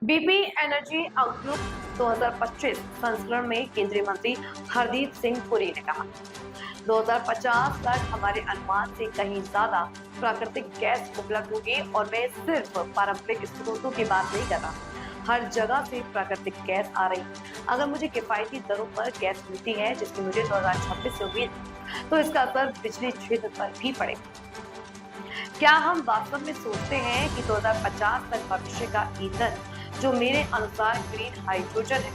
BP energy outlook 2025 संस्करण में केंद्रीय मंत्री हरदीप सिंह पुरी ने कहा 2050 तक हमारे अनुमान से कहीं ज्यादा प्राकृतिक गैस उपलब्ध होगी और मैं सिर्फ पारंपरिक स्रोतों की बात नहीं कर रहा। हर जगह से प्राकृतिक गैस आ रही। अगर मुझे किफायती दरों पर गैस मिलती है, जिसकी मुझे 2026 से उम्मीद है, तो इसका असर बिजली क्षेत्र पर भी पड़ेगा। क्या हम वास्तव में सोचते हैं कि 2050 तक भविष्य का ईंधन, जो मेरे अनुसार ग्रीन हाइड्रोजन है,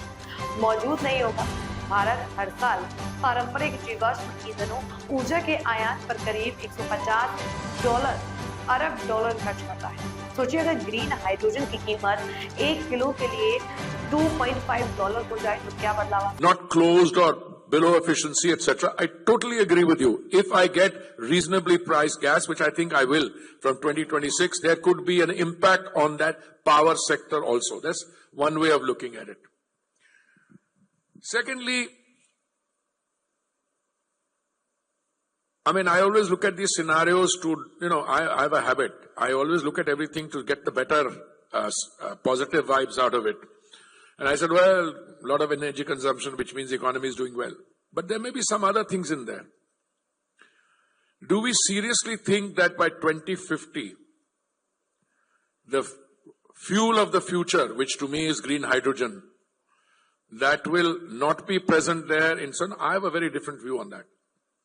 मौजूद नहीं होगा? भारत हर साल पारंपरिक जीवाश्म ईंधनों ऊर्जा के आयात पर करीब 150 अरब डॉलर खर्च करता है। सोचिए, अगर ग्रीन हाइड्रोजन की कीमत 1 किलो के लिए $2.5 हो जाए तो क्या बदलाव आएगा? Not closed or below efficiency, etc. I totally agree with you. If I get reasonably priced gas, which I think I will from 2026, there could be an impact on that power sector also. That's one way of looking at it. Secondly, I always look at these scenarios to, I have a habit. I always look at everything to get the better positive vibes out of it. And I said, well, a lot of energy consumption, which means the economy is doing well. But there may be some other things in there. Do we seriously think that by 2050, the fuel of the future, which to me is green hydrogen, that will not be present there in some? I have a very different view on that.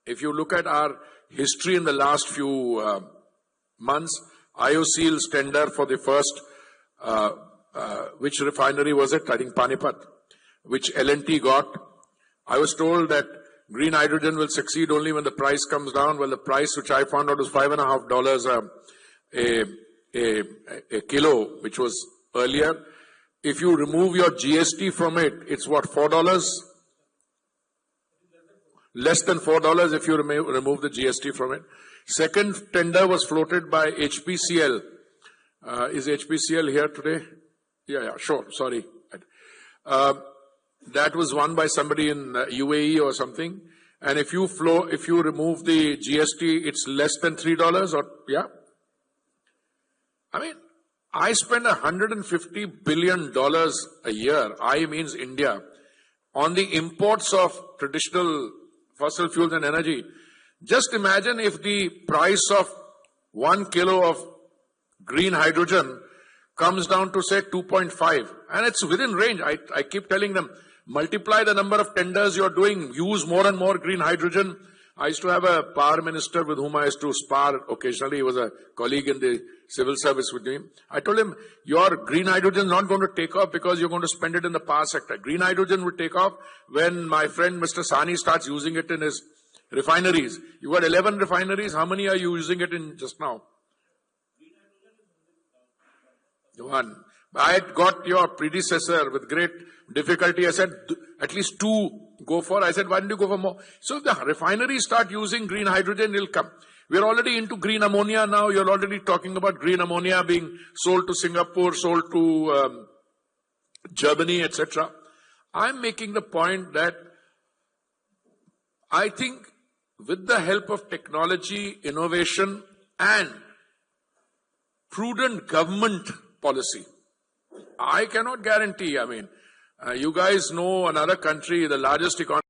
If you look at our history in the last few months, IOCL's tender for the first which refinery was it? I think Panipat, which L&T got. I was told that green hydrogen will succeed only when the price comes down. Well, the price, which I found out was $5.50 a kilo, which was earlier. If you remove your GST from it, it's what, $4? Less than $4 if you remove the GST from it. Second tender was floated by HPCL. Is HPCL here today? Yeah, sure. Sorry. That was won by somebody in UAE or something. And if you remove the GST, it's less than $3 or, yeah. I spend $150 billion a year. I means India, on the imports of traditional fossil fuels and energy. Just imagine if the price of 1 kilo of green hydrogen comes down to, say, 2.5, and it's within range. I keep telling them, multiply the number of tenders you're doing, use more and more green hydrogen. I used to have a power minister with whom I used to spar occasionally. He was a colleague in the civil service with me. I told him, your green hydrogen is not going to take off because you're going to spend it in the power sector. Green hydrogen will take off when my friend Mr. Sani starts using it in his refineries. You got 11 refineries. How many are you using it in just now? One. I had got your predecessor with great difficulty. I said, at least 2 go for. I said, why don't you go for more? So if the refineries start using green hydrogen, it'll come. We're already into green ammonia now. You're already talking about green ammonia being sold to Singapore, sold to Germany, etc. I'm making the point that I think with the help of technology, innovation, and prudent government policy, I cannot guarantee. You guys know another country, the largest economy.